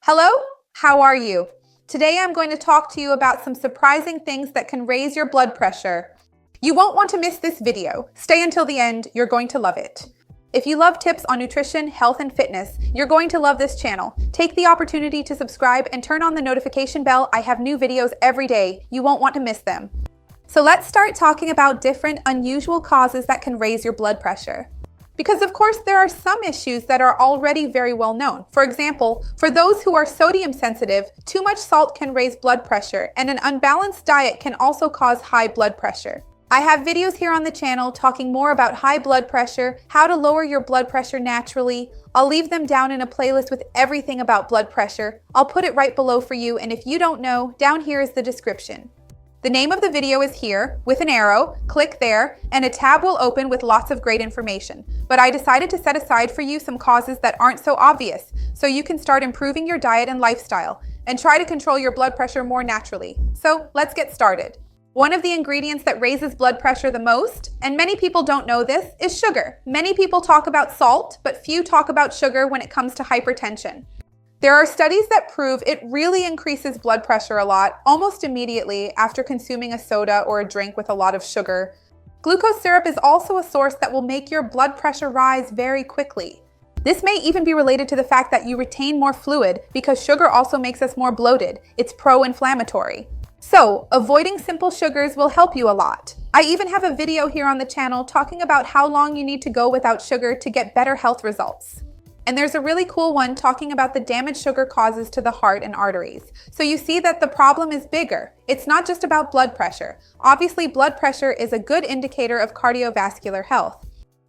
Hello, how are you? Today I'm going to talk to you about some surprising things that can raise your blood pressure. You won't want to miss this video. Stay until the end, you're going to love it. If you love tips on nutrition, health, and fitness, you're going to love this channel. Take the opportunity to subscribe and turn on the notification bell. I have new videos every day. You won't want to miss them. So let's start talking about different unusual causes that can raise your blood pressure. Because of course there are some issues that are already very well known. For example, for those who are sodium sensitive, too much salt can raise blood pressure, and an unbalanced diet can also cause high blood pressure. I have videos here on the channel talking more about high blood pressure, how to lower your blood pressure naturally. I'll leave them down in a playlist with everything about blood pressure. I'll put it right below for you, and if you don't know, down here is the description. The name of the video is here with an arrow. Click there and a tab will open with lots of great information. But I decided to set aside for you some causes that aren't so obvious so you can start improving your diet and lifestyle and try to control your blood pressure more naturally. So let's get started. One of the ingredients that raises blood pressure the most, and many people don't know this, is sugar. Many people talk about salt, but few talk about sugar when it comes to hypertension. There are studies that prove it really increases blood pressure a lot, almost immediately after consuming a soda or a drink with a lot of sugar. Glucose syrup is also a source that will make your blood pressure rise very quickly. This may even be related to the fact that you retain more fluid because sugar also makes us more bloated. It's pro-inflammatory. So, avoiding simple sugars will help you a lot. I even have a video here on the channel talking about how long you need to go without sugar to get better health results. And there's a really cool one talking about the damage sugar causes to the heart and arteries. So you see that the problem is bigger. It's not just about blood pressure. Obviously, blood pressure is a good indicator of cardiovascular health.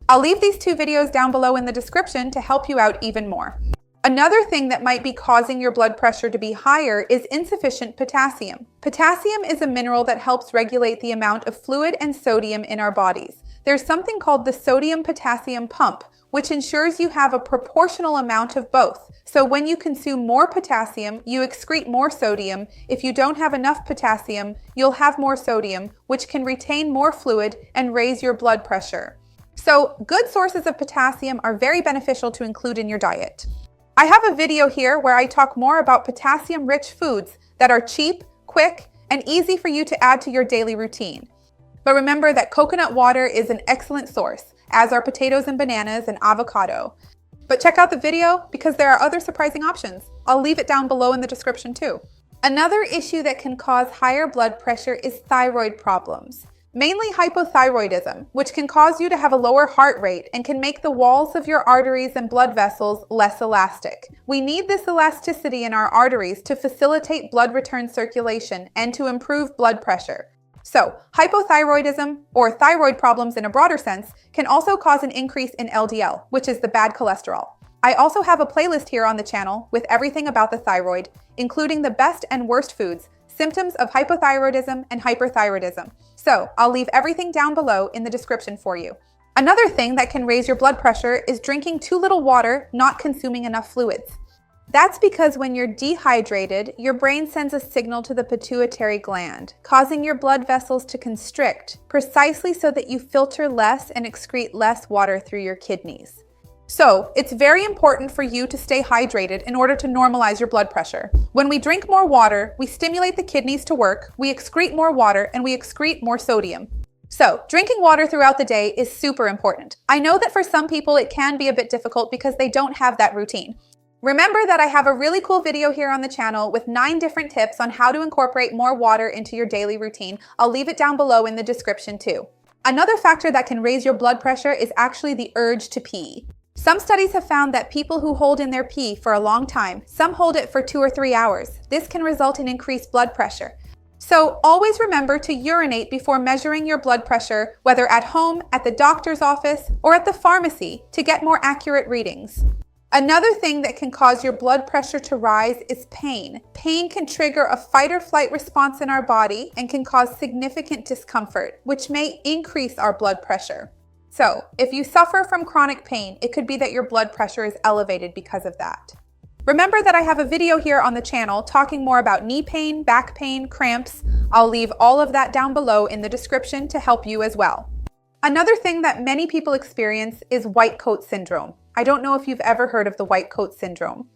I'll leave these two videos down below in the description to help you out even more. Another thing that might be causing your blood pressure to be higher is insufficient potassium. Potassium is a mineral that helps regulate the amount of fluid and sodium in our bodies. There's something called the sodium-potassium pump, which ensures you have a proportional amount of both. So when you consume more potassium, you excrete more sodium. If you don't have enough potassium, you'll have more sodium, which can retain more fluid and raise your blood pressure. So good sources of potassium are very beneficial to include in your diet. I have a video here where I talk more about potassium-rich foods that are cheap, quick, and easy for you to add to your daily routine. But remember that coconut water is an excellent source, as are potatoes and bananas and avocado. But check out the video because there are other surprising options. I'll leave it down below in the description too. Another issue that can cause higher blood pressure is thyroid problems, mainly hypothyroidism, which can cause you to have a lower heart rate and can make the walls of your arteries and blood vessels less elastic. We need this elasticity in our arteries to facilitate blood return circulation and to improve blood pressure. So, hypothyroidism, or thyroid problems in a broader sense, can also cause an increase in LDL, which is the bad cholesterol. I also have a playlist here on the channel with everything about the thyroid, including the best and worst foods, symptoms of hypothyroidism and hyperthyroidism. So, I'll leave everything down below in the description for you. Another thing that can raise your blood pressure is drinking too little water, not consuming enough fluids. That's because when you're dehydrated, your brain sends a signal to the pituitary gland, causing your blood vessels to constrict, precisely so that you filter less and excrete less water through your kidneys. So, it's very important for you to stay hydrated in order to normalize your blood pressure. When we drink more water, we stimulate the kidneys to work, we excrete more water, and we excrete more sodium. So, drinking water throughout the day is super important. I know that for some people it can be a bit difficult because they don't have that routine. Remember that I have a really cool video here on the channel with 9 different tips on how to incorporate more water into your daily routine. I'll leave it down below in the description too. Another factor that can raise your blood pressure is actually the urge to pee. Some studies have found that people who hold in their pee for a long time, some hold it for 2 or 3 hours. This can result in increased blood pressure. So always remember to urinate before measuring your blood pressure, whether at home, at the doctor's office, or at the pharmacy to get more accurate readings. Another thing that can cause your blood pressure to rise is pain. Pain can trigger a fight or flight response in our body and can cause significant discomfort, which may increase our blood pressure. So, if you suffer from chronic pain, it could be that your blood pressure is elevated because of that. Remember that I have a video here on the channel talking more about knee pain, back pain, cramps. I'll leave all of that down below in the description to help you as well. Another thing that many people experience is white coat syndrome. I don't know if you've ever heard of the white coat syndrome.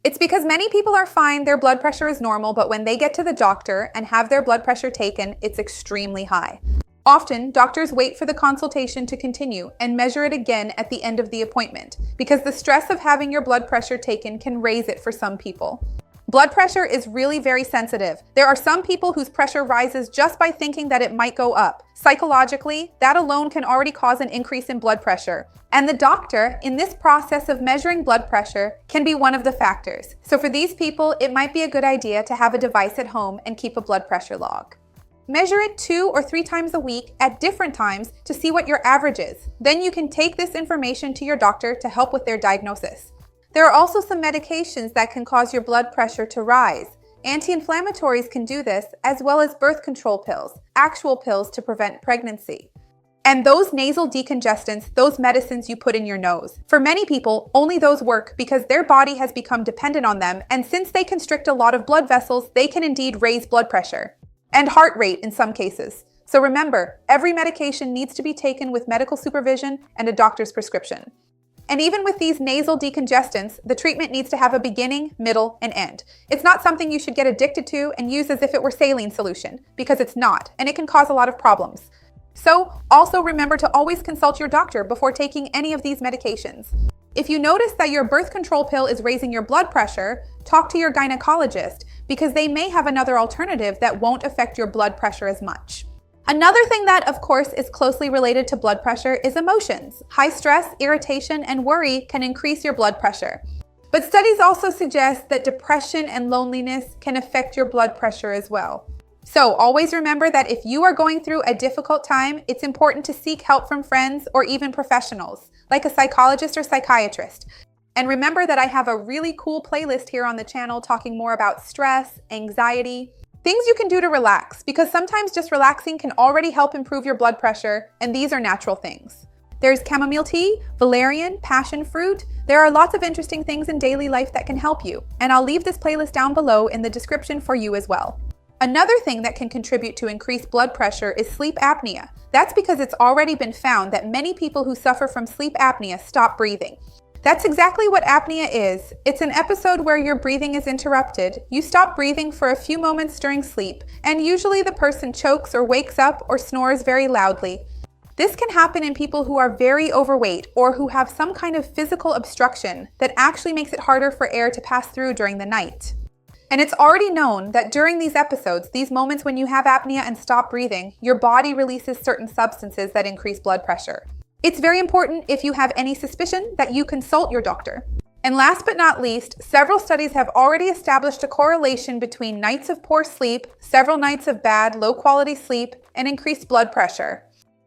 It's because many people are fine, their blood pressure is normal, but when they get to the doctor and have their blood pressure taken, it's extremely high. Often, doctors wait for the consultation to continue and measure it again at the end of the appointment because the stress of having your blood pressure taken can raise it for some people. Blood pressure is really very sensitive. There are some people whose pressure rises just by thinking that it might go up. Psychologically, that alone can already cause an increase in blood pressure. And the doctor, in this process of measuring blood pressure, can be one of the factors. So for these people, it might be a good idea to have a device at home and keep a blood pressure log. Measure it 2 or 3 times a week at different times to see what your average is. Then you can take this information to your doctor to help with their diagnosis. There are also some medications that can cause your blood pressure to rise. Anti-inflammatories can do this, as well as birth control pills, actual pills to prevent pregnancy. And those nasal decongestants, those medicines you put in your nose. For many people, only those work because their body has become dependent on them, and since they constrict a lot of blood vessels, they can indeed raise blood pressure. And heart rate in some cases. So remember, every medication needs to be taken with medical supervision and a doctor's prescription. And even with these nasal decongestants, the treatment needs to have a beginning, middle, and end. It's not something you should get addicted to and use as if it were saline solution, because it's not, and it can cause a lot of problems. So also remember to always consult your doctor before taking any of these medications. If you notice that your birth control pill is raising your blood pressure, talk to your gynecologist because they may have another alternative that won't affect your blood pressure as much. Another thing that, of course, is closely related to blood pressure is emotions. High stress, irritation, and worry can increase your blood pressure. But studies also suggest that depression and loneliness can affect your blood pressure as well. So always remember that if you are going through a difficult time, it's important to seek help from friends or even professionals, like a psychologist or psychiatrist. And remember that I have a really cool playlist here on the channel talking more about stress, anxiety, things you can do to relax, because sometimes just relaxing can already help improve your blood pressure, and these are natural things. There's chamomile tea, valerian, passion fruit. There are lots of interesting things in daily life that can help you, and I'll leave this playlist down below in the description for you as well. Another thing that can contribute to increased blood pressure is sleep apnea. That's because it's already been found that many people who suffer from sleep apnea stop breathing. That's exactly what apnea is. It's an episode where your breathing is interrupted. You stop breathing for a few moments during sleep, and usually the person chokes or wakes up or snores very loudly. This can happen in people who are very overweight or who have some kind of physical obstruction that actually makes it harder for air to pass through during the night. And it's already known that during these episodes, these moments when you have apnea and stop breathing, your body releases certain substances that increase blood pressure. It's very important, if you have any suspicion, that you consult your doctor. And last but not least, several studies have already established a correlation between nights of poor sleep, several nights of bad, low-quality sleep, and increased blood pressure.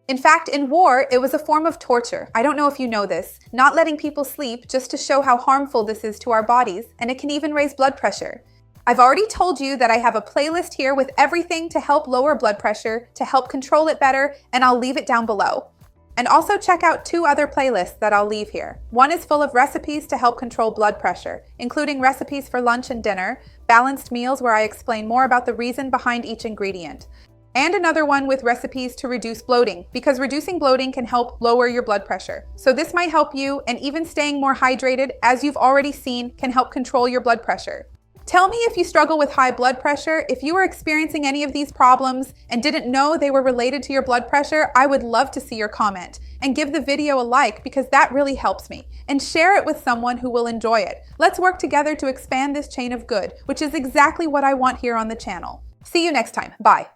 In fact, in war, it was a form of torture. I don't know if you know this, not letting people sleep just to show how harmful this is to our bodies, and it can even raise blood pressure. I've already told you that I have a playlist here with everything to help lower blood pressure, to help control it better, and I'll leave it down below. And also check out 2 other playlists that I'll leave here. One is full of recipes to help control blood pressure, including recipes for lunch and dinner, balanced meals where I explain more about the reason behind each ingredient. And another one with recipes to reduce bloating, because reducing bloating can help lower your blood pressure. So this might help you, and even staying more hydrated, as you've already seen, can help control your blood pressure. Tell me if you struggle with high blood pressure. If you are experiencing any of these problems and didn't know they were related to your blood pressure, I would love to see your comment. And give the video a like because that really helps me. And share it with someone who will enjoy it. Let's work together to expand this chain of good, which is exactly what I want here on the channel. See you next time. Bye.